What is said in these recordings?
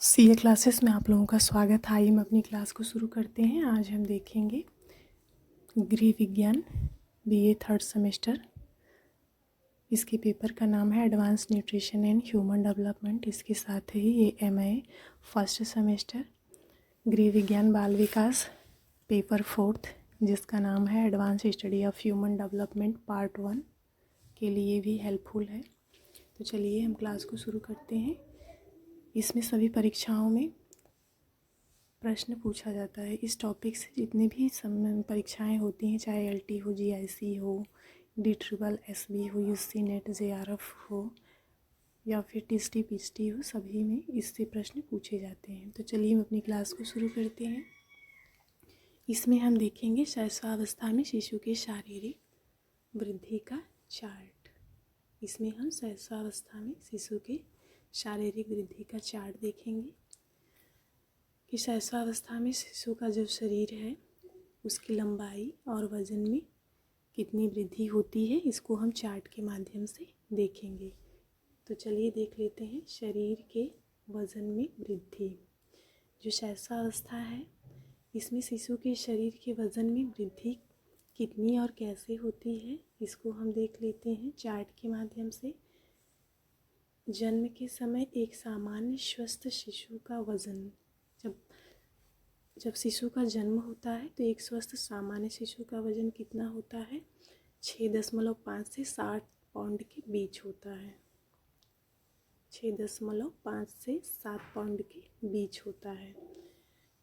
CA classes में आप लोगों का स्वागत है। आइए हम अपनी क्लास को शुरू करते हैं। आज हम देखेंगे गृह विज्ञान बीए थर्ड सेमेस्टर। इसके पेपर का नाम है advance nutrition and human development. इसके साथ ही ये एमए फर्स्ट सेमेस्टर गृह विज्ञान बाल विकास पेपर फोर्थ, जिसका नाम है advance study of human development part 1 के लिए भी हेल्पफुल है। तो चलिए हम क्लास को शुरू करते हैं। इसमें सभी परीक्षाओं में प्रश्न पूछा जाता है। इस टॉपिक से जितनी भी परीक्षाएं होती हैं, चाहे एलटी हो, जीआईसी हो, DSSB हो, यूसी नेट JRF हो या फिर टीएसटी पीएचटी हो, सभी में इससे प्रश्न पूछे जाते हैं। तो चलिए हम अपनी क्लास को शुरू करते हैं। इसमें हम देखेंगे शैशवावस्था में शिशु के शारीरिक वृद्धि का चार्ट। इसमें हम शैशवावस्था में शिशु के शारीरिक वृद्धि का चार्ट देखेंगे कि शैशवावस्था में शिशु का जो शरीर है उसकी लंबाई और वज़न में कितनी वृद्धि होती है, इसको हम चार्ट के माध्यम से देखेंगे। तो चलिए देख लेते हैं शरीर के वज़न में वृद्धि। जो शैशवावस्था है इसमें शिशु के शरीर के वज़न में वृद्धि कितनी और कैसे होती है, इसको हम देख लेते हैं चार्ट के माध्यम से। जन्म के समय एक सामान्य स्वस्थ शिशु का वज़न, जब शिशु का जन्म होता है तो एक स्वस्थ सामान्य शिशु का वज़न कितना होता है? 6.5 से 7 पाउंड के बीच होता है। 6.5 से 7 पाउंड के बीच होता है।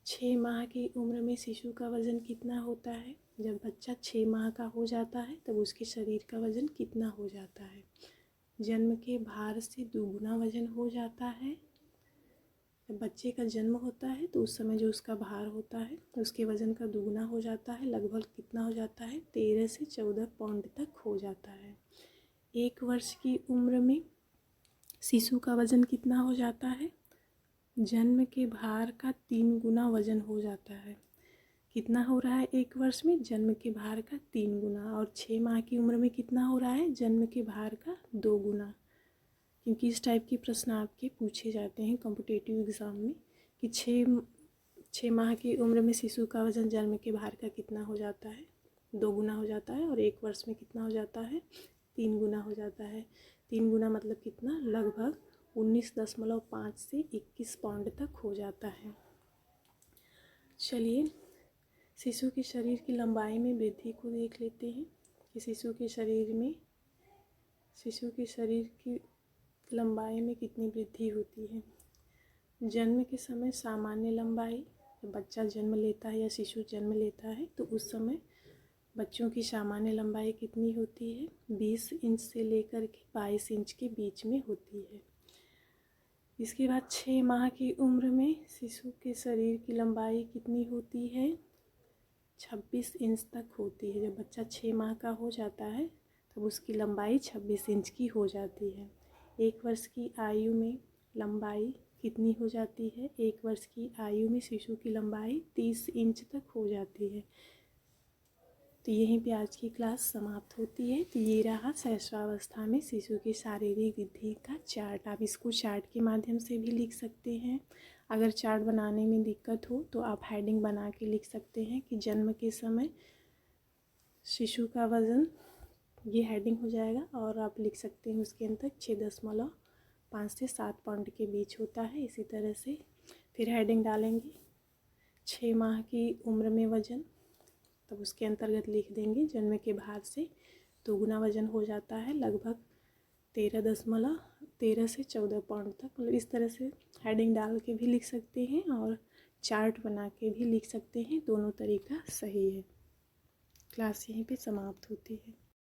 6 माह की उम्र में शिशु का वज़न कितना होता है? जब बच्चा 6 माह का हो जाता है तब उसके शरीर का वज़न कितना हो जाता है? जन्म के भार से दुगुना वज़न हो जाता है। जब बच्चे का जन्म होता है तो उस समय जो उसका भार होता है उसके वज़न का दुगुना हो जाता है। लगभग कितना हो जाता है? 13 से 14 पाउंड तक हो जाता है। 1 वर्ष की उम्र में शिशु का वज़न कितना हो जाता है? जन्म के भार का 3 गुना वज़न हो जाता है। कितना हो रहा है 1 वर्ष में? जन्म के भार का 3 गुना। और 6 माह की उम्र में कितना हो रहा है? जन्म के भार का 2 गुना। क्योंकि इस टाइप के प्रश्न आपके पूछे जाते हैं कॉम्पिटिटिव एग्ज़ाम में कि 6 माह की उम्र में शिशु का वज़न जन्म के भार का कितना हो जाता है? 2 गुना हो जाता है। और 1 वर्ष में कितना हो जाता है? 3 गुना हो जाता है। 3 गुना मतलब कितना? लगभग 19.5 से 21 पाउंड तक हो जाता है। चलिए शिशु के शरीर की लंबाई में वृद्धि को देख लेते हैं कि शिशु के शरीर की लंबाई में कितनी वृद्धि होती है। जन्म के समय सामान्य लंबाई, जब बच्चा जन्म लेता है या शिशु जन्म लेता है तो उस समय बच्चों की सामान्य लंबाई कितनी होती है? 20 इंच से लेकर के 22 इंच के बीच में होती है। इसके बाद 6 माह की उम्र में शिशु के शरीर की लंबाई कितनी होती है? 26 इंच तक होती है। जब बच्चा 6 माह का हो जाता है तब उसकी लंबाई 26 इंच की हो जाती है। 1 वर्ष की आयु में लंबाई कितनी हो जाती है? 1 वर्ष की आयु में शिशु की लंबाई 30 इंच तक हो जाती है। तो यहीं पे आज की क्लास समाप्त होती है। तो ये रहा शैशवावस्था में शिशु की शारीरिक वृद्धि का चार्ट। आप इसको चार्ट के माध्यम से भी लिख सकते हैं। अगर चार्ट बनाने में दिक्कत हो तो आप हेडिंग बना के लिख सकते हैं कि जन्म के समय शिशु का वज़न, ये हेडिंग हो जाएगा। और आप लिख सकते हैं उसके अंदर 6.5 से 7 पाउंड के बीच होता है। इसी तरह से फिर हेडिंग डालेंगे 6 माह की उम्र में वज़न, तब उसके अंतर्गत लिख देंगे जन्म के भार से 2 गुना वज़न हो जाता है, लगभग 13 से 14 पाउंड तक। मतलब इस तरह से हेडिंग डाल के भी लिख सकते हैं और चार्ट बना के भी लिख सकते हैं। दोनों तरीका सही है। क्लास यहीं पे समाप्त होती है।